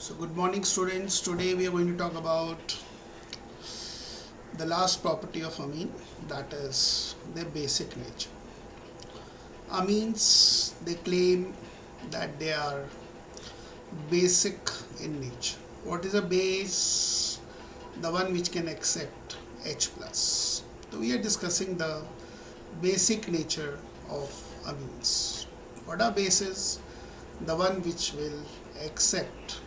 So good morning students. Today we are going to talk about the last property of amine, that is their basic nature. Amines, they claim that they are basic in nature. What is a base? The one which can accept H plus. So we are discussing the basic nature of amines. What are bases? The one which will accept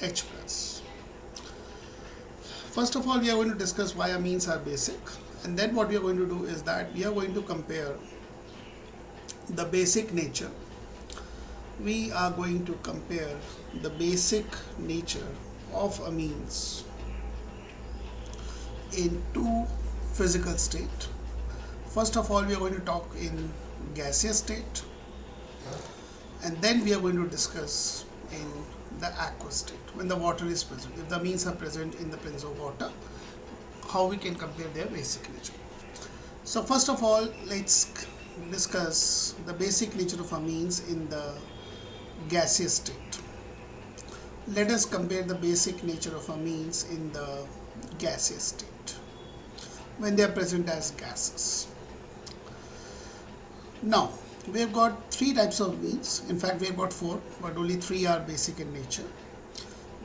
H plus. First of all, we are going to discuss why amines are basic, and then what we are going to do is that we are going to compare the basic nature. We are going to compare the basic nature of amines in two physical state. First of all, we are going to talk in gaseous state, and then we are going to discuss in the aqueous state when the water is present. If the amines are present in the presence of water, how we can compare their basic nature. So first of all, let's discuss the basic nature of amines in the gaseous state. Let us compare the basic nature of amines in the gaseous state when they are present as gases. Now, we have got three types of amines. In fact, we have got four, but only three are basic in nature.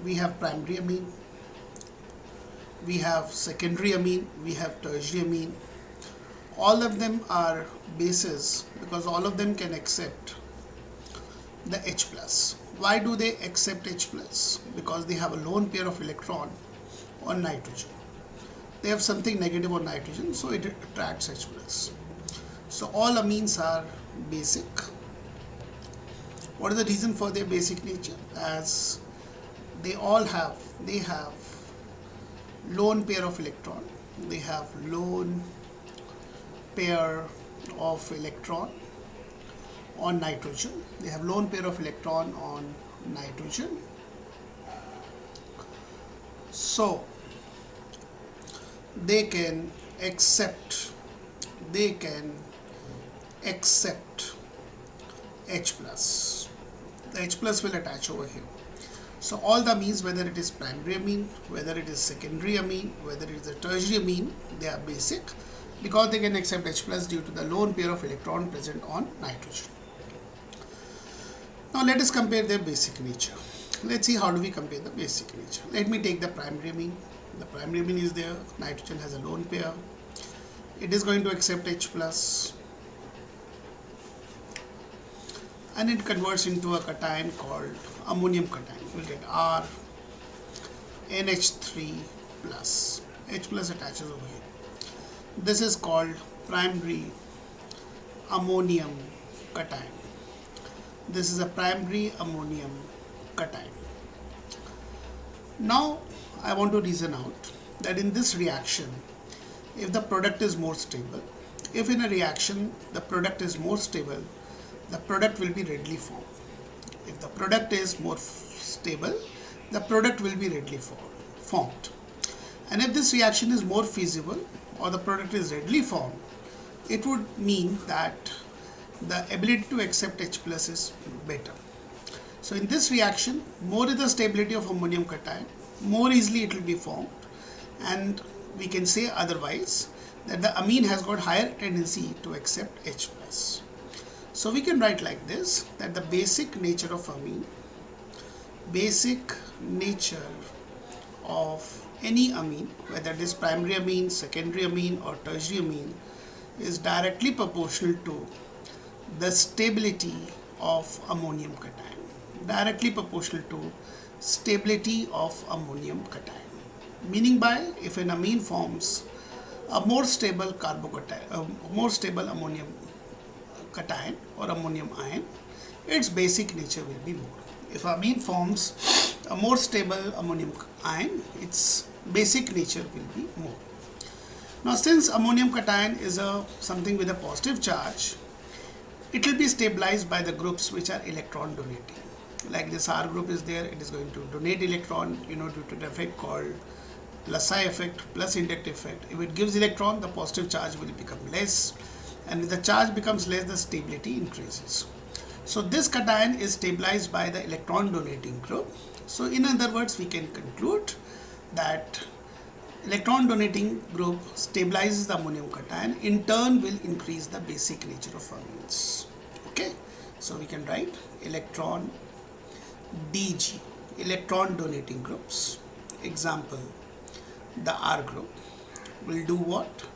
We have primary amine, we have secondary amine, we have tertiary amine. All of them are bases because all of them can accept the H plus. Why do they accept H plus? Because they have a lone pair of electron on nitrogen. They have something negative on nitrogen, so it attracts H plus. So all amines are basic. What is the reason for their basic nature? As they have lone pair of electron. They have lone pair of electron on nitrogen. They have lone pair of electron on nitrogen. So they can accept H plus. The H plus will attach over here. So all the amines, whether it is primary amine, whether it is secondary amine, whether it is a tertiary amine, they are basic because they can accept H plus due to the lone pair of electron present on nitrogen. Now let us compare their basic nature. Let's see how do we compare the basic nature. Let me take the primary amine. The primary amine is there. Nitrogen has a lone pair. It is going to accept H plus, and it converts into a cation called ammonium cation. You will get R NH3 plus. H plus attaches over here. This is called primary ammonium cation. This is a primary ammonium cation. Now I want to reason out that in this reaction, if the product is more stable, if in a reaction the product is more stable, the product will be readily formed. If the product is more stable, the product will be readily formed. And if this reaction is more feasible or the product is readily formed, it would mean that the ability to accept H plus is better. So in this reaction, more is the stability of ammonium cation, more easily it will be formed, and we can say otherwise that the amine has got higher tendency to accept H plus. So we can write like this, that the basic nature of amine, basic nature of any amine, whether it is primary amine, secondary amine or tertiary amine, is directly proportional to the stability of ammonium cation. Directly proportional to stability of ammonium cation. Meaning by, if an amine forms a more stable more stable ammonium cation or ammonium ion, its basic nature will be more. If amine forms a more stable ammonium ion, its basic nature will be more. Now since ammonium cation is something with a positive charge, it will be stabilized by the groups which are electron donating. Like this R group is there, it is going to donate electron, due to the effect called Lassie effect plus inductive effect. If it gives electron, the positive charge will become less, and if the charge becomes less, the stability increases. So this cation is stabilized by the electron donating group. So in other words, we can conclude that electron donating group stabilizes the ammonium cation, in turn will increase the basic nature of amines. Okay, so we can write electron DG, electron donating groups. Example, the R group will do what?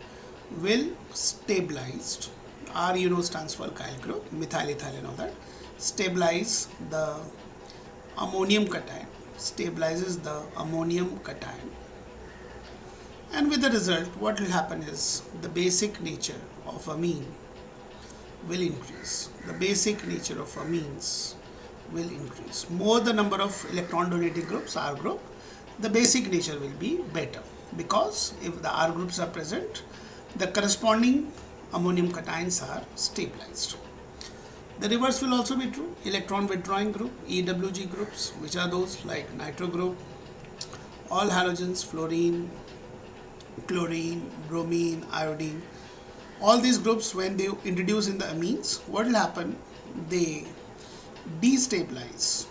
Will stabilize, R stands for alkyl group, methyl, ethyl and all that, stabilize the ammonium cation, stabilizes the ammonium cation, and with the result what will happen is the basic nature of amine will increase. The basic nature of amines will increase. More the number of electron donating groups, R group, the basic nature will be better, because if the R groups are present, the corresponding ammonium cations are stabilized. The reverse will also be true. Electron withdrawing group, EWG groups, which are those like nitro group, all halogens, fluorine, chlorine, bromine, iodine, all these groups, when they introduce in the amines, what will happen? They destabilize.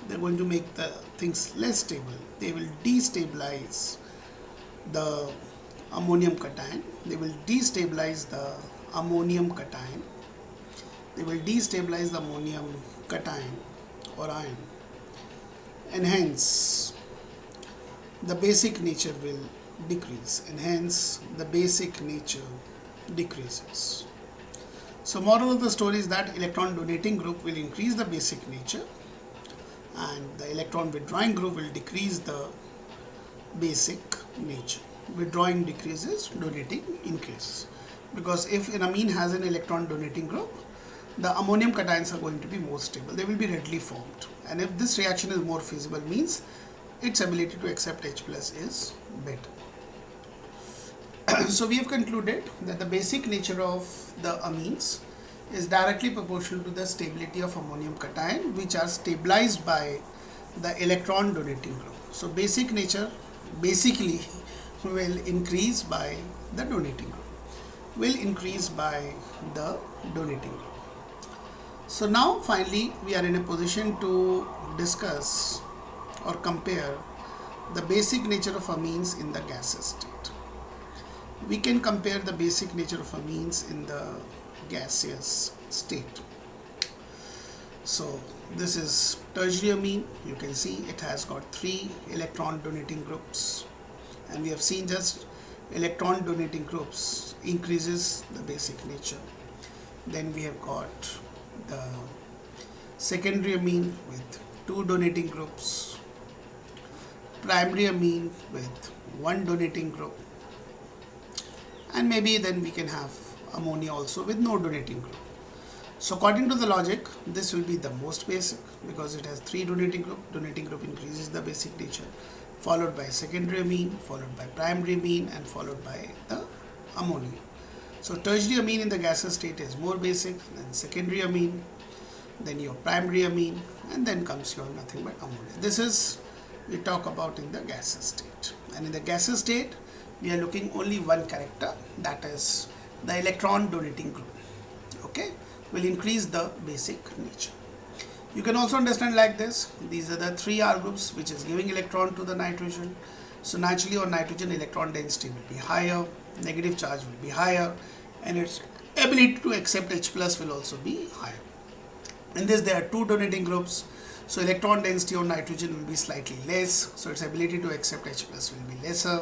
They're going to make the things less stable. They will destabilize the ammonium cation. They will destabilize the ammonium cation. They will destabilize the ammonium cation or ion, and hence the basic nature will decrease, and hence the basic nature decreases. So moral of the story is that electron donating group will increase the basic nature, and the electron withdrawing group will decrease the basic nature. Withdrawing decreases, donating increases, because if an amine has an electron donating group, the ammonium cations are going to be more stable. They will be readily formed, and if this reaction is more feasible, means its ability to accept H plus is better. So we have concluded that the basic nature of the amines is directly proportional to the stability of ammonium cation, which are stabilized by the electron donating group. So basic nature basically will increase by the donating group, will increase by the donating group. So now finally we are in a position to discuss or compare the basic nature of amines in the gaseous state. We can compare the basic nature of amines in the gaseous state. So this is tertiary amine. You can see it has got 3 electron donating groups, and we have seen just electron donating groups increases the basic nature. Then we have got the secondary amine with 2 donating groups, primary amine with 1 donating group, and maybe then we can have ammonia also with no donating group. So according to the logic, this will be the most basic, because it has 3 donating group. Donating group increases the basic nature, followed by secondary amine, followed by primary amine, and followed by the ammonia. So tertiary amine in the gaseous state is more basic, then secondary amine, then your primary amine, and then comes your nothing but ammonia. This is we talk about in the gaseous state. And in the gaseous state, we are looking only one character, that is the electron donating group. Okay, will increase the basic nature. You can also understand like this. These are the 3 R groups which is giving electron to the nitrogen. So naturally on nitrogen, electron density will be higher, negative charge will be higher, and its ability to accept H plus will also be higher. In this there are 2 donating groups, so electron density on nitrogen will be slightly less, so its ability to accept H plus will be lesser.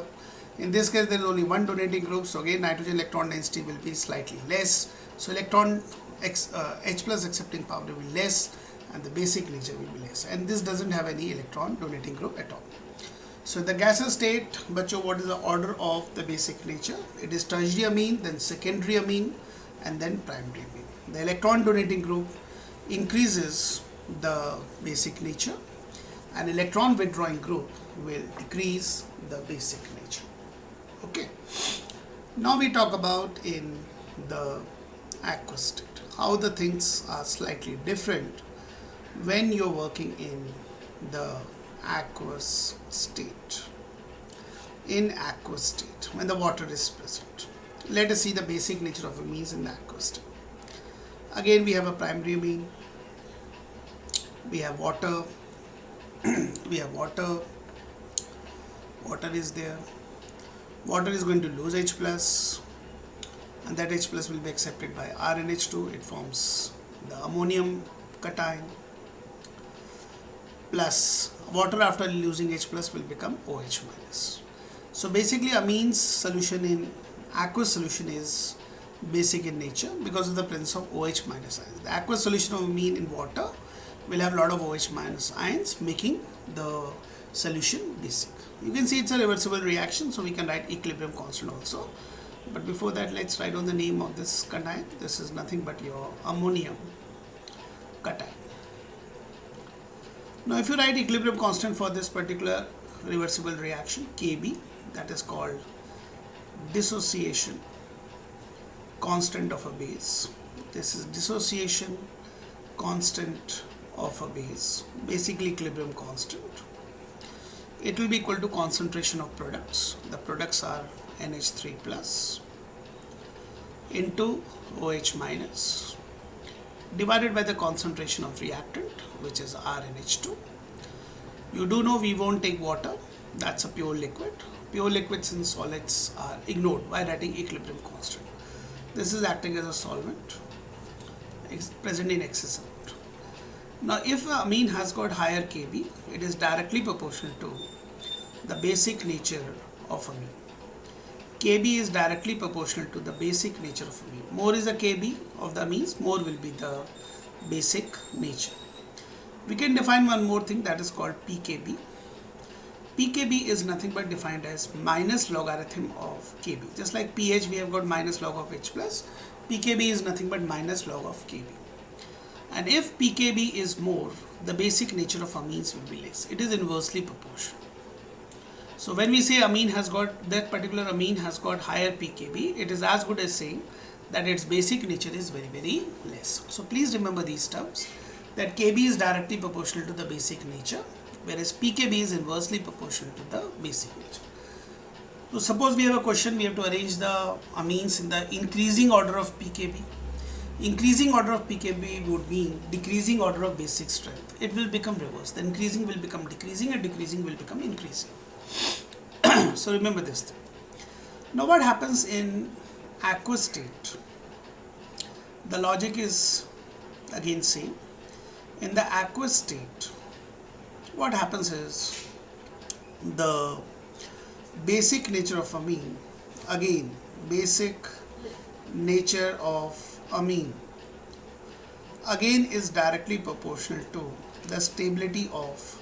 In this case there is only 1 donating group, so again nitrogen electron density will be slightly less, so electron H plus accepting power will be less, and the basic nature will be less, and this doesn't have any electron donating group at all. So in the gaseous state, bacho, what is the order of the basic nature? It is tertiary amine, then secondary amine, and then primary amine. The electron donating group increases the basic nature, and electron withdrawing group will decrease the basic nature. Okay. Now we talk about in the aqueous state, how the things are slightly different when you're working in the aqueous state. In aqueous state, when the water is present, let us see the basic nature of amines in the aqueous state. Again we have a primary amine, we have water, we have water is there. Water is going to lose H plus, and that H plus will be accepted by RNH2. It forms the ammonium cation, plus water after losing H plus will become OH minus. So basically amines solution in aqueous solution is basic in nature because of the presence of OH minus ions. The aqueous solution of amine in water will have a lot of OH minus ions, making the solution basic. You can see it's a reversible reaction, so we can write equilibrium constant also. But before that, let's write down the name of this cation. This is nothing but your ammonium cation. Now if you write equilibrium constant for this particular reversible reaction, Kb, that is called dissociation constant of a base. This is dissociation constant of a base, basically equilibrium constant. It will be equal to concentration of products. The products are NH3 plus into OH minus divided by the concentration of reactant, which is RNH2. You do know we won't take water, that's a pure liquid. Pure liquids and solids are ignored by writing equilibrium constant. This is acting as a solvent present in excess amount. Now if amine has got higher Kb, it is directly proportional to the basic nature of amine. Kb is directly proportional to the basic nature of amine. More is the Kb of the amines, more will be the basic nature. We can define one more thing, that is called pKb. pKb is nothing but defined as minus logarithm of Kb. Just like pH we have got minus log of H plus, pKb is nothing but minus log of Kb. And if pKb is more, the basic nature of amines will be less. It is inversely proportional. So when we say amine has got, that particular amine has got higher pKb, it is as good as saying that its basic nature is very, very less. So please remember these terms, that Kb is directly proportional to the basic nature, whereas pKb is inversely proportional to the basic nature. So suppose we have a question, we have to arrange the amines in the increasing order of pKb. Increasing order of pKb would mean decreasing order of basic strength. It will become reverse. The increasing will become decreasing and decreasing will become increasing. So remember this thing. Now what happens in aqueous state? The logic is again same. In the aqueous state, what happens is the basic nature of amine, again basic nature of amine again is directly proportional to the stability of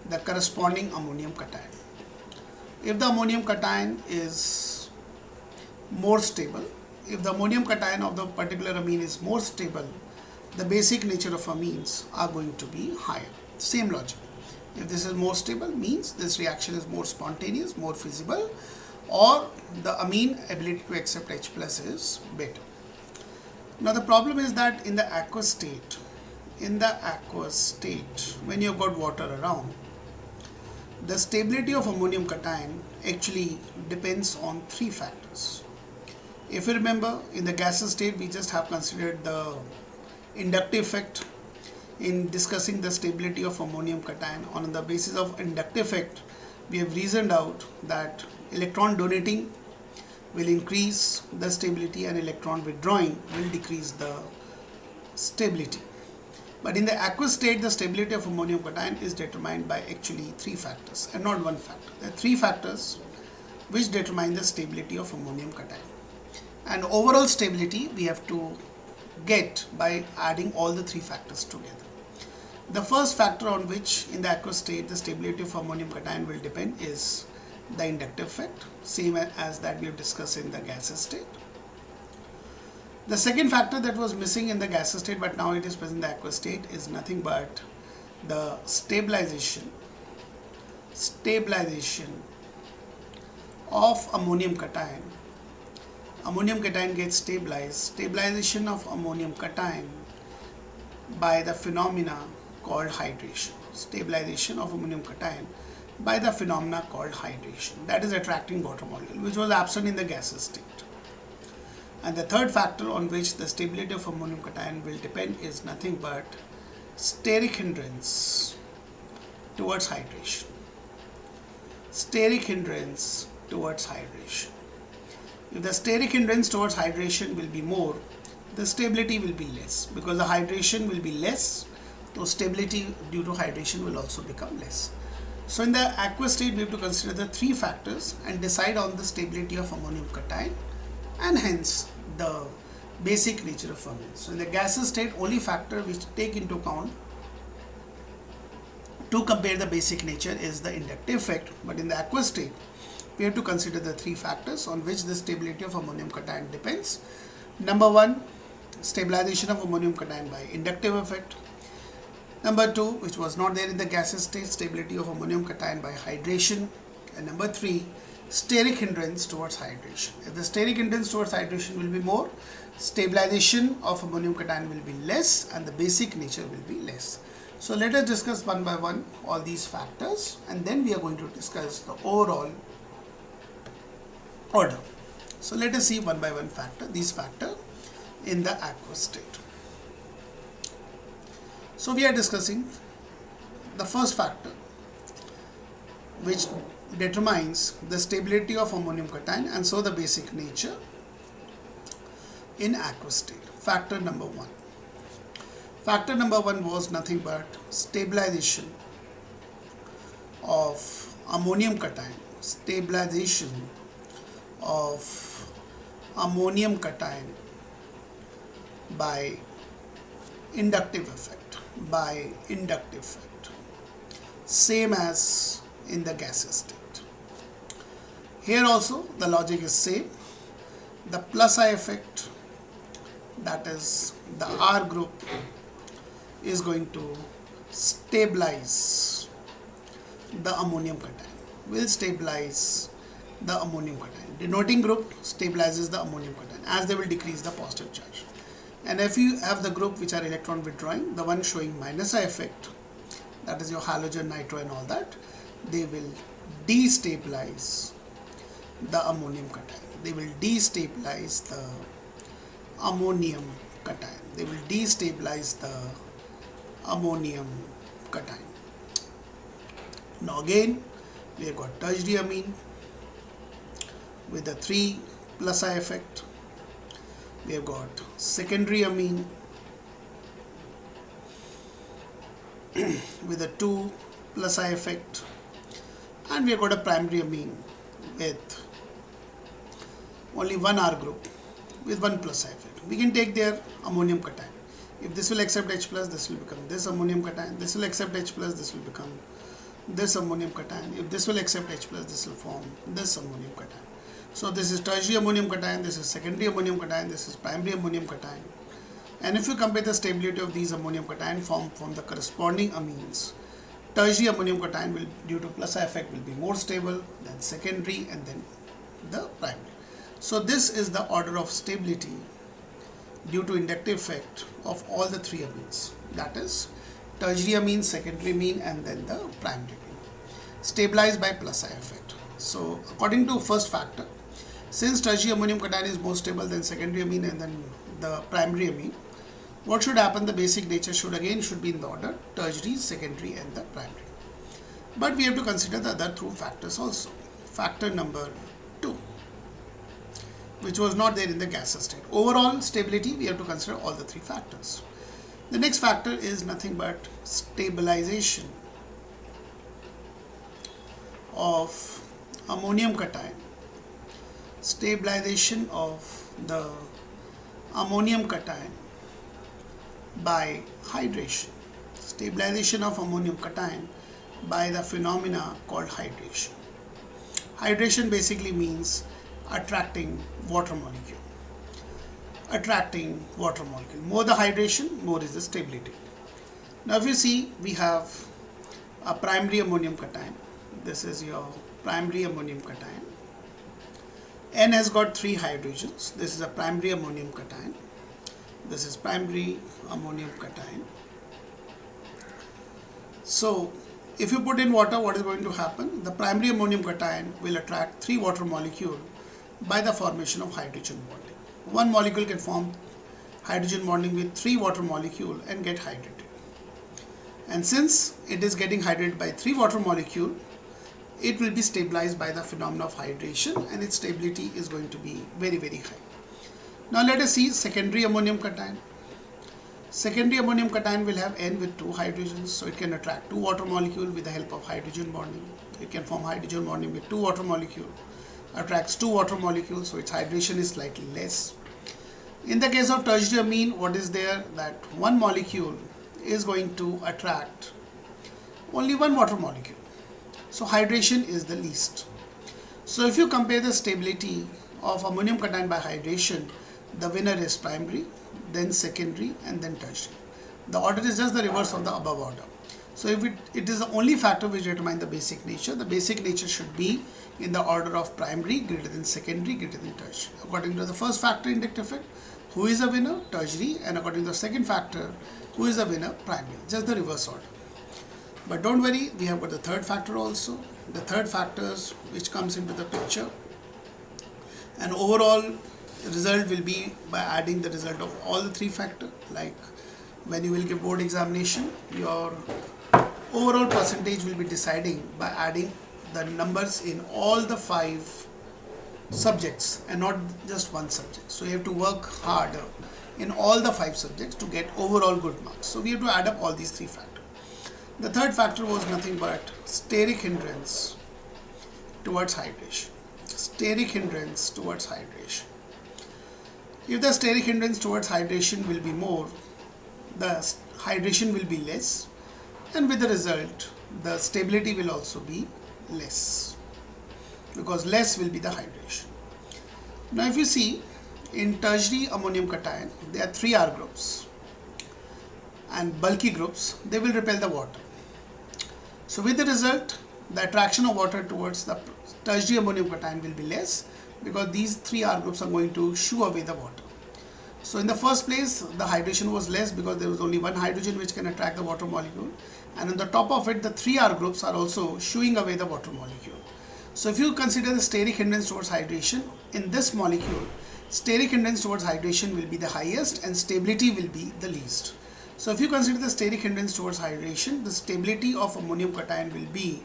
the corresponding ammonium cation. If the ammonium cation is more stable, if the ammonium cation of the particular amine is more stable, the basic nature of amines are going to be higher. Same logic. If this is more stable, means this reaction is more spontaneous, more feasible, or the amine ability to accept H plus is better. Now the problem is that in the aqueous state, when you've got water around, the stability of ammonium cation actually depends on three factors. If you remember, in the gaseous state, we just have considered the inductive effect in discussing the stability of ammonium cation. On the basis of inductive effect, we have reasoned out that electron donating will increase the stability and electron withdrawing will decrease the stability. But in the aqueous state, the stability of ammonium cation is determined by actually three factors and not one factor. There are three factors which determine the stability of ammonium cation. And overall stability we have to get by adding all the three factors together. The first factor on which in the aqueous state the stability of ammonium cation will depend is the inductive effect, same as that we have discussed in the gaseous state. The second factor that was missing in the gaseous state but now it is present in the aqueous state is nothing but the stabilization of ammonium cation. Ammonium cation gets stabilization of ammonium cation by the phenomena called hydration. Stabilization of ammonium cation by the phenomena called hydration, that is attracting water molecule, which was absent in the gaseous state. And the third factor on which the stability of ammonium cation will depend is nothing but steric hindrance towards hydration. Steric hindrance towards hydration. If the steric hindrance towards hydration will be more, the stability will be less, because the hydration will be less, so stability due to hydration will also become less. So in the aqueous state, we have to consider the three factors and decide on the stability of ammonium cation and hence the basic nature of amines. So in the gaseous state, only factor which take into account to compare the basic nature is the inductive effect, but in the aqueous state, we have to consider the three factors on which the stability of ammonium cation depends. Number one, stabilization of ammonium cation by inductive effect. Number two, which was not there in the gaseous state, stability of ammonium cation by hydration. And number three, steric hindrance towards hydration. If the steric hindrance towards hydration will be more, stabilization of ammonium cation will be less and the basic nature will be less. So let us discuss one by one all these factors, and then we are going to discuss the overall order. So let us see one by one these factors in the aqueous state. So we are discussing the first factor which determines the stability of ammonium cation and so the basic nature in aqueous state. Factor number one. Factor number one was nothing but stabilization of ammonium cation. Stabilization of ammonium cation by inductive effect. By inductive effect. Same as in the gaseous state. Here also the logic is same. The plus I effect, that is the R group, is going to stabilize the ammonium cation. Will stabilize the ammonium cation. Denoting group stabilizes the ammonium cation as they will decrease the positive charge. And if you have the group which are electron withdrawing, the one showing minus I effect, that is your halogen, nitro and all that, they will destabilize the ammonium cation. They will destabilize the ammonium cation. They will destabilize the ammonium cation. Now again, we have got tertiary amine with the 3 plus I effect. We have got secondary amine with a 2 plus I effect, and we have got a primary amine with only one R group with 1 plus I effect. We can take their ammonium cation. If this will accept H plus, this will become this ammonium cation. This will accept H plus, this will become this ammonium cation. If this will accept H plus, this will form this ammonium cation. So this is tertiary ammonium cation, this is secondary ammonium cation, this is primary ammonium cation. And if you compare the stability of these ammonium cation from the corresponding amines, tertiary ammonium cation will, due to plus I effect, will be more stable than secondary and then the primary. So this is the order of stability due to inductive effect of all the three amines, that is tertiary amine, secondary amine and then the primary amine, stabilized by plus I effect. So according to first factor, since tertiary ammonium cation is more stable than secondary amine and then the primary amine, what should happen? The basic nature should be in the order tertiary, secondary and the primary. But we have to consider the other two factors also. Factor number 2, which was not there in the gaseous state. Overall stability, we have to consider all the three factors. The next factor is nothing but stabilization of ammonium cation. Stabilization of the ammonium cation by hydration. Stabilization of ammonium cation by the phenomena called hydration. Hydration basically means attracting water molecule. Attracting water molecule. More the hydration, more is the stability. Now if you see, we have a primary ammonium cation. This is your primary ammonium cation. N has got 3 hydrogens. This is a primary ammonium cation. This is primary ammonium cation. So if you put in water, what is going to happen? The primary ammonium cation will attract 3 water molecules by the formation of hydrogen bonding. One molecule can form hydrogen bonding with 3 water molecules and get hydrated. And since it is getting hydrated by 3 water molecule, it will be stabilized by the phenomena of hydration, and its stability is going to be very, very high. Now let us see secondary ammonium cation. Secondary ammonium cation will have N with 2 hydrogens, so it can attract 2 water molecule with the help of hydrogen bonding. It can form hydrogen bonding with 2 water molecule, attracts 2 water molecules, so its hydration is slightly less. In the case of tertiary amine, what is there? That one molecule is going to attract only 1 water molecule, so hydration is the least. So if you compare the stability of ammonium cation by hydration, the winner is primary, then secondary, and then tertiary. The order is just the reverse of the above order. So if it is the only factor which determines the basic nature should be in the order of primary greater than secondary greater than tertiary. According to the first factor, inductive effect, who is the winner? Tertiary. And according to the second factor, who is the winner? Primary. Just the reverse order. But don't worry, we have got the third factor also. The third factors which comes into the picture. And overall result will be by adding the result of all the 3 factors. Like when you will give board examination, your overall percentage will be deciding by adding the numbers in all the 5 subjects and not just one subject. So you have to work harder in all the 5 subjects to get overall good marks. So we have to add up all these 3 factors. The third factor was nothing but steric hindrance towards hydration. Steric hindrance towards hydration. If the steric hindrance towards hydration will be more, the hydration will be less, and with the result, the stability will also be less, because less will be the hydration. Now if you see, in tertiary ammonium cation, there are 3 R groups, and bulky groups, they will repel the water. So with the result, the attraction of water towards the tertiary ammonium cation will be less, because these 3 R groups are going to shoo away the water. So in the first place, the hydration was less because there was only 1 hydrogen which can attract the water molecule, and on the top of it, the 3 R groups are also shooing away the water molecule. So if you consider the steric hindrance towards hydration, in this molecule, steric hindrance towards hydration will be the highest and stability will be the least. So if you consider the steric hindrance towards hydration, the stability of ammonium cation will be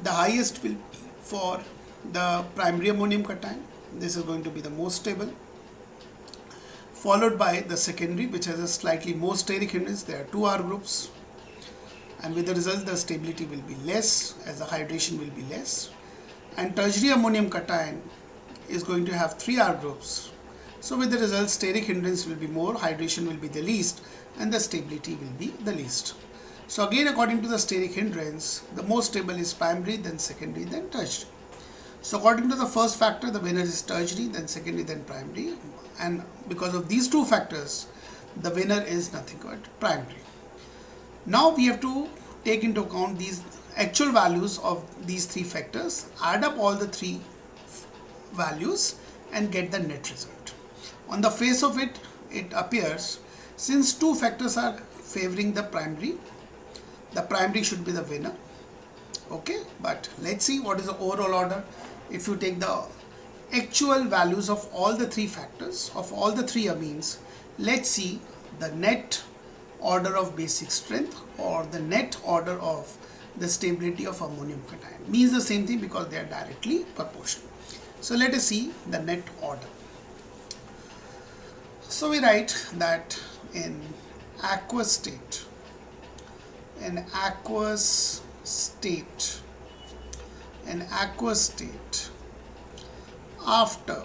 the highest will for the primary ammonium cation. This is going to be the most stable, followed by the secondary, which has a slightly more steric hindrance. There are 2 R groups, and with the result, the stability will be less as the hydration will be less. And tertiary ammonium cation is going to have 3 R groups. So with the result, steric hindrance will be more, hydration will be the least, and the stability will be the least. So again, according to the steric hindrance, the most stable is primary, then secondary, then tertiary. So according to the first factor, the winner is tertiary, then secondary, then primary. And because of these 2 factors, the winner is nothing but primary. Now we have to take into account these actual values of these 3 factors, add up all the 3 values and get the net result. On the face of it, it appears, since 2 factors are favoring the primary should be the winner. Okay, but let's see what is the overall order. If you take the actual values of all the 3 factors, of all the 3 amines, let's see the net order of basic strength or the net order of the stability of ammonium cation. Means the same thing because they are directly proportional. So let us see the net order. So we write that in aqueous state, after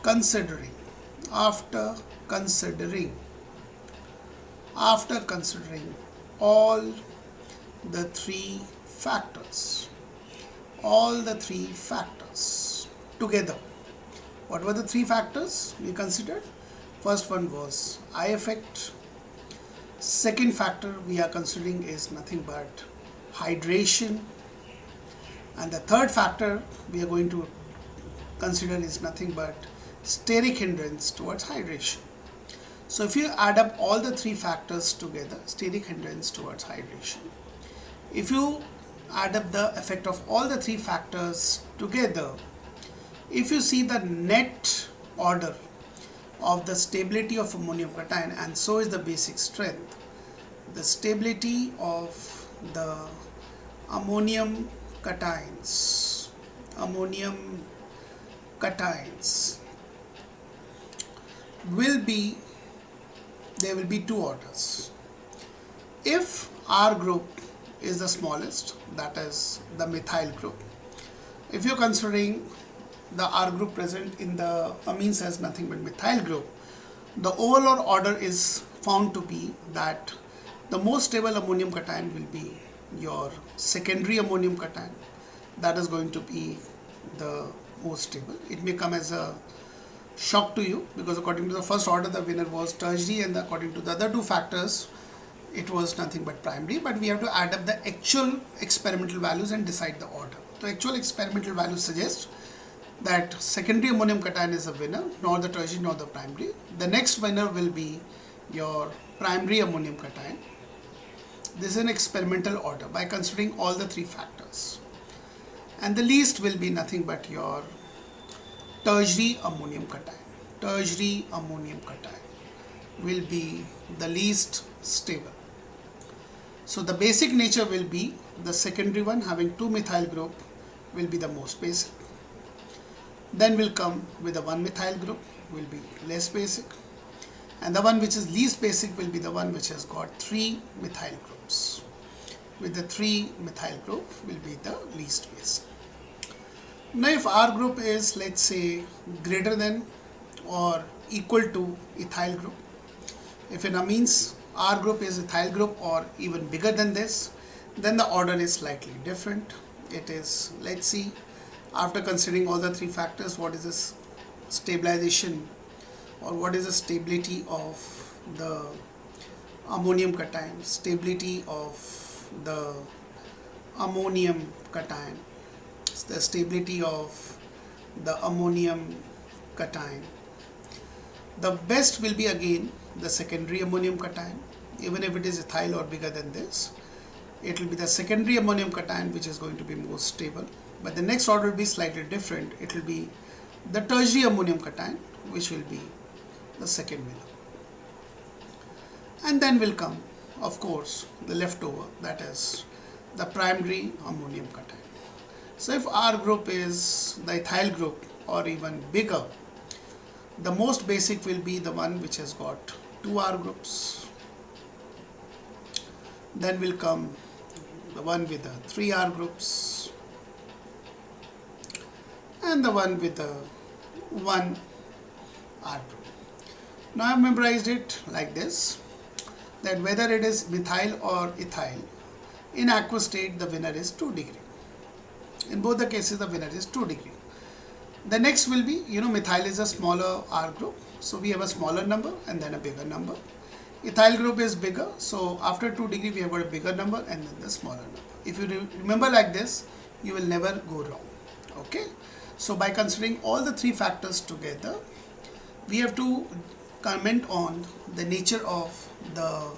considering all the three factors together. What were the 3 factors we considered? First one was eye effect. Second factor we are considering is nothing but hydration. And the third factor we are going to consider is nothing but steric hindrance towards hydration. So if you add up all the 3 factors together, steric hindrance towards hydration, if you add up the effect of all the 3 factors together, if you see the net order of the stability of ammonium cation and so is the basic strength, the stability of the ammonium cations. Will be, there will be two orders. If R group is the smallest, that is the methyl group, if you're considering the R group present in the amines as nothing but methyl group, the overall order is found to be that the most stable ammonium cation will be your secondary ammonium cation. That is going to be the most stable. It may come as a shock to you because according to the first order the winner was tertiary, and according to the other two factors it was nothing but primary, but we have to add up the actual experimental values and decide the order. The actual experimental values suggest that secondary ammonium cation is a winner, nor the tertiary nor the primary. The next winner will be your primary ammonium cation. This is an experimental order by considering all the three factors. And the least will be nothing but your tertiary ammonium cation. Tertiary ammonium cation will be the least stable. So the basic nature will be the secondary one having two methyl group will be the most basic. Then will come with the one methyl group will be less basic, and the one which is least basic will be the one which has got three methyl groups. With the three methyl group will be the least basic. Now if R group is, let's say, greater than or equal to ethyl group, if in amines R group is ethyl group or even bigger than this, then the order is slightly different. It is, let's see, after considering all the three factors, what is this stabilization or what is the stability of the ammonium cation, stability of the ammonium cation, the stability of the ammonium cation. The best will be again the secondary ammonium cation. Even if it is ethyl or bigger than this, it will be the secondary ammonium cation which is going to be most stable. But the next order will be slightly different. It will be the tertiary ammonium cation which will be the second winner. And then will come, of course, the leftover, that is the primary ammonium cation. So if R group is the ethyl group or even bigger, the most basic will be the one which has got two R groups. Then will come the one with the three R groups and the one with the one R group. Now I have memorized it like this, that whether it is methyl or ethyl, in aqueous state the winner is 2 degree. In both the cases the winner is 2 degree. The next will be, methyl is a smaller R group, so we have a smaller number and then a bigger number. Ethyl group is bigger, so after 2 degree we have got a bigger number and then the smaller number. If you remember like this, you will never go wrong. Okay, so by considering all the three factors together, we have to comment on the nature of the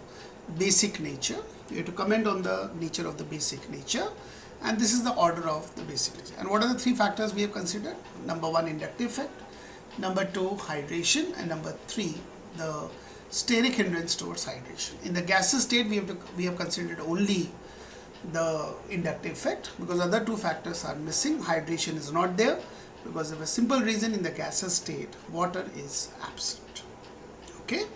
basic nature. You have to comment on the nature of the basic nature, and this is the order of the basic nature. And what are the three factors we have considered? Number 1, inductive effect. Number 2, hydration. And number 3, the steric hindrance towards hydration. In the gaseous state, we have considered only the inductive effect because other two factors are missing. Hydration is not there because of a simple reason: in the gaseous state, water is absent. Okay.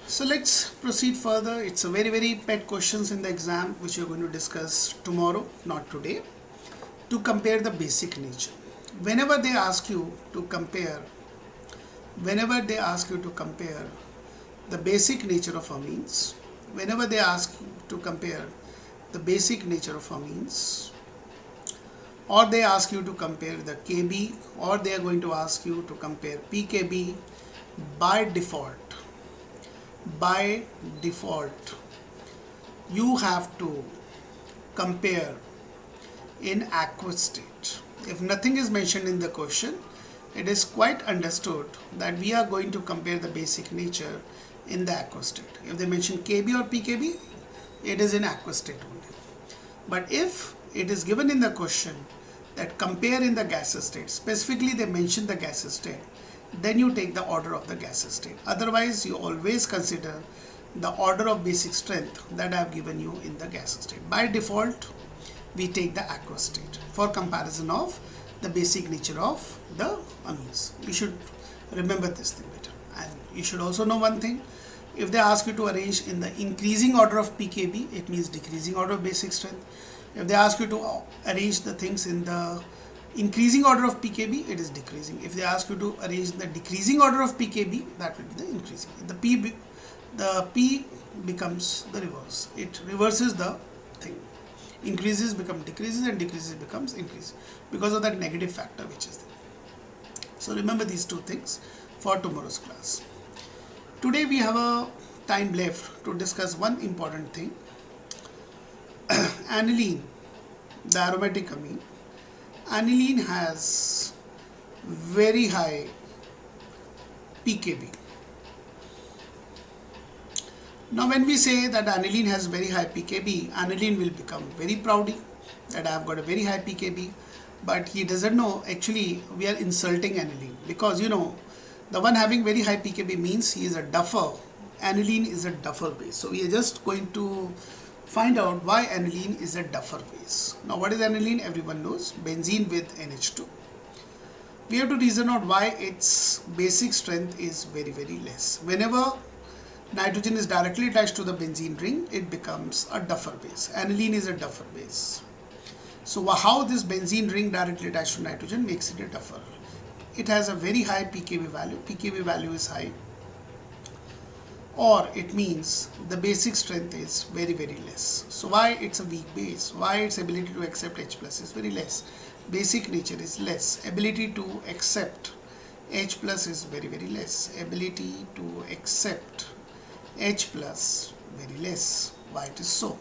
So let's proceed further. It's a very pet questions in the exam which we're going to discuss tomorrow, not today. To compare the basic nature. Whenever they ask you to compare the basic nature of amines, whenever they ask you to compare the basic nature of amines, or they ask you to compare the Kb, or they are going to ask you to compare pKb, by default you have to compare in aqueous state. If nothing is mentioned in the question, it is quite understood that we are going to compare the basic nature in the aqueous state. If they mention Kb or pKb, it is in aqueous state only. But if it is given in the question that compare in the gaseous state, specifically they mention the gaseous state, then you take the order of the gaseous state. Otherwise, you always consider the order of basic strength that I have given you in the gas state. By default, we take the aqueous state for comparison of the basic nature of the amines. You should remember this thing better. And you should also know one thing. If they ask you to arrange in the increasing order of pKb, it means decreasing order of basic strength. If they ask you to arrange the things in the increasing order of pKb, it is decreasing. If they ask you to arrange in the decreasing order of pKb, that will be the increasing. The P becomes the reverse. It reverses the thing. Increases become decreases and decreases becomes increase because of that negative factor which is there. So remember these two things for tomorrow's class. Today we have a time left to discuss one important thing. Aniline, the aromatic amine. Aniline has very high pKb. Now when we say that aniline has very high pKb, aniline will become very proudy that I have got a very high pKb, but he doesn't know actually we are insulting aniline, because you know the one having very high pKb means he is a duffer. Aniline is a duffer base. So we are just going to find out why aniline is a duffer base. Now what is aniline? Everyone knows, benzene with NH2. We have to reason out why its basic strength is very less. Whenever nitrogen is directly attached to the benzene ring, it becomes a duffer base. Aniline is a duffer base. So how this benzene ring directly attached to nitrogen makes it a duffer? It has a very high pKb value. pKb value is high, or it means the basic strength is very less. So why it's a weak base? Why its ability to accept H plus is very less? Basic nature is less. Ability to accept H plus is very less. Ability to accept H plus very less. Why it is so?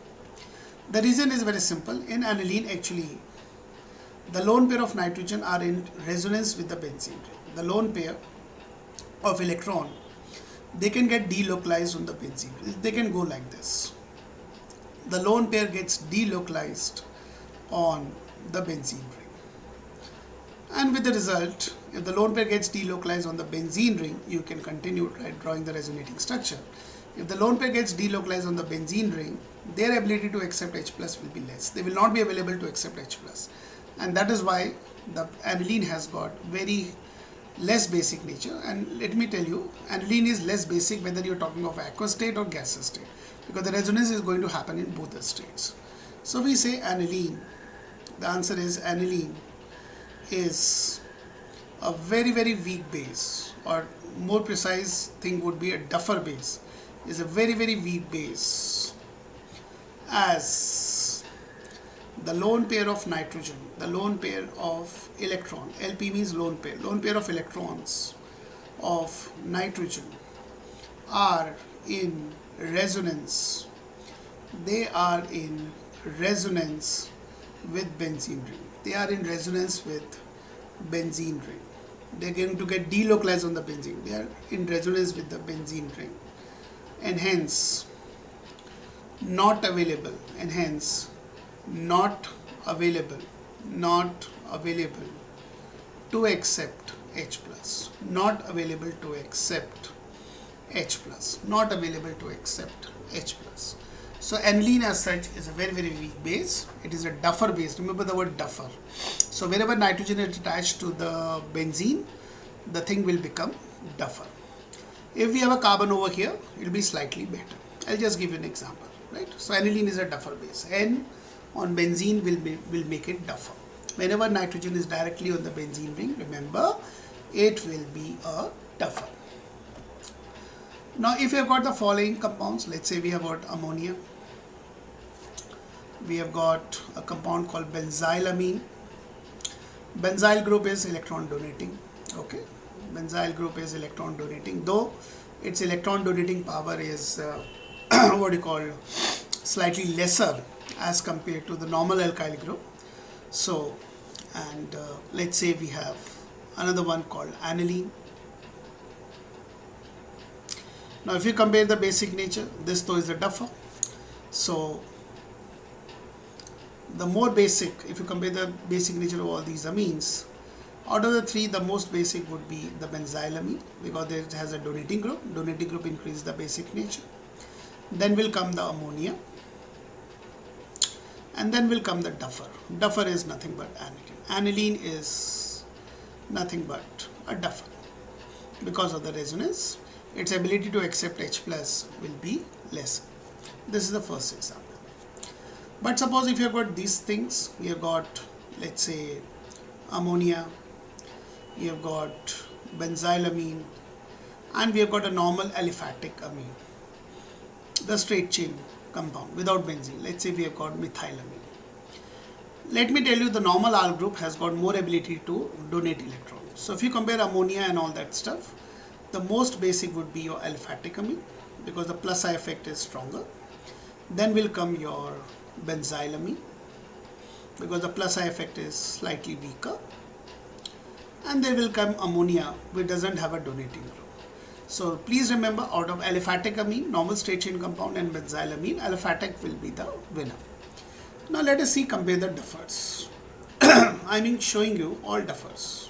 The reason is very simple. In aniline, actually the lone pair of nitrogen are in resonance with the benzene ring. The lone pair of electron, they can get delocalized on the benzene. They can go like this. The lone pair gets delocalized on the benzene ring. And with the result, if the lone pair gets delocalized on the benzene ring, you can continue drawing the resonating structure. If the lone pair gets delocalized on the benzene ring, their ability to accept H plus will be less. They will not be available to accept H plus. And that is why the aniline has got very less basic nature. And let me tell you, aniline is less basic whether you're talking of aqueous state or gaseous state, because the resonance is going to happen in both the states. So we say aniline. The answer is aniline is a very weak base, or more precise thing would be a duffer base. Is a very weak base, as the lone pair of nitrogen, the lone pair of electron, LP means lone pair of electrons of nitrogen are in resonance. They are in resonance with benzene ring. They are in resonance with benzene ring. They are going to get delocalized on the benzene. They are in resonance with the benzene ring, and hence not available, and hence not available to accept H plus, not available to accept H plus, not available to accept H plus. So aniline as such is a very weak base. It is a duffer base. Remember the word duffer. So wherever nitrogen is attached to the benzene, the thing will become duffer. If we have a carbon over here, it will be slightly better. I'll just give you an example, right? So aniline is a duffer base. N on benzene will make it duffer. Whenever nitrogen is directly on the benzene ring, remember, it will be a duffer. Now if you have got the following compounds, let's say we have got ammonia, we have got a compound called benzylamine. Benzyl group is electron donating, okay? Benzyl group is electron donating, though its electron donating power is what you call slightly lesser as compared to the normal alkyl group. So, and let's say we have another one called aniline. Now if you compare the basic nature, this though is a duffer. So the more basic, if you compare the basic nature of all these amines, out of the three, the most basic would be the benzylamine, because it has a donating group. Donating group increases the basic nature. then will come the ammonia, and then will come the Duffer. Duffer is nothing but aniline. Aniline is nothing but a Duffer. Because of the resonance, its ability to accept H plus will be less. This is the first example. But suppose if you have got these things, you have got, let's say, ammonia, you have got benzylamine, and we have got a normal aliphatic amine, the straight chain compound without benzene. Let's say we have got methylamine. Let me tell you, the normal R group has got more ability to donate electrons. So if you compare ammonia and all that stuff, the most basic would be your aliphatic amine because the plus I effect is stronger. Then will come your benzylamine because the plus I effect is slightly weaker. And then will come ammonia, which doesn't have a donating group. So please remember, out of aliphatic amine, normal straight chain compound, and benzylamine, aliphatic will be the winner. Now let us see, compare the Duffers. I mean showing you all Duffers.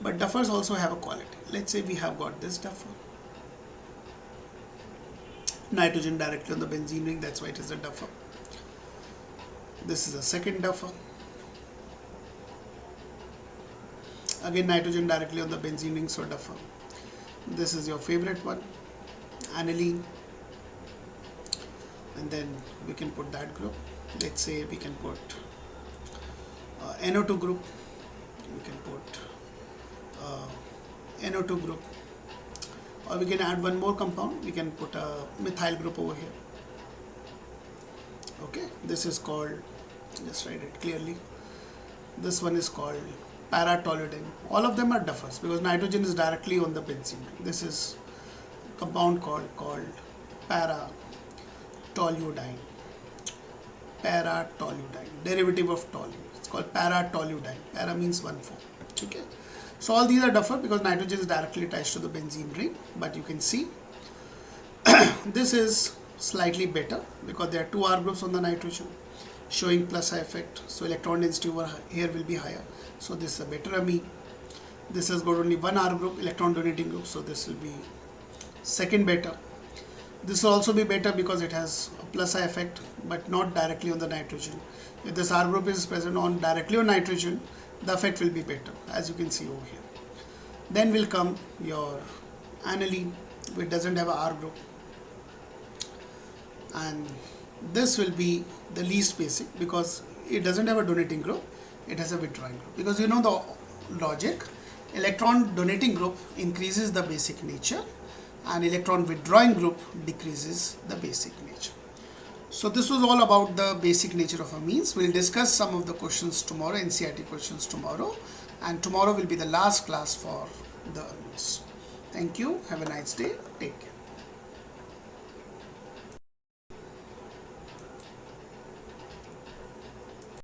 But Duffers also have a quality. Let's say we have got this Duffer. Nitrogen directly on the benzene ring, that's why it is a Duffer. This is a second Duffer. Again, nitrogen directly on the benzene ring, so Duffer. This is your favorite one, aniline. And then we can put that group. Let's say we can put NO2 group. We can put NO2 group. Or we can add one more compound. We can put a methyl group over here. Okay, this is called, just write it clearly. This one is called para-toluidine. All of them are Duffers because nitrogen is directly on the benzene. This is a compound called para-toluidine. Para-toluidine, derivative of toluene. It's called para-toluidine. Para means 1,4. Okay. So all these are Duffer because nitrogen is directly attached to the benzene ring. But you can see this is slightly better because there are two R groups on the nitrogen showing plus I effect. So electron density over here will be higher. So this is a better amine. This has got only one R group, electron donating group. So this will be second better. This will also be better because it has a plus I effect but not directly on the nitrogen. If this R group is present on directly on nitrogen, the effect will be better, as you can see over here. Then will come your aniline, which doesn't have a R group. And this will be the least basic because it doesn't have a donating group, it has a withdrawing group. Because you know the logic, electron donating group increases the basic nature and electron withdrawing group decreases the basic nature. So this was all about the basic nature of amines. We'll discuss some of the questions tomorrow, NCERT questions tomorrow, and tomorrow will be the last class for the amines. Thank you. Have a nice day. Take care.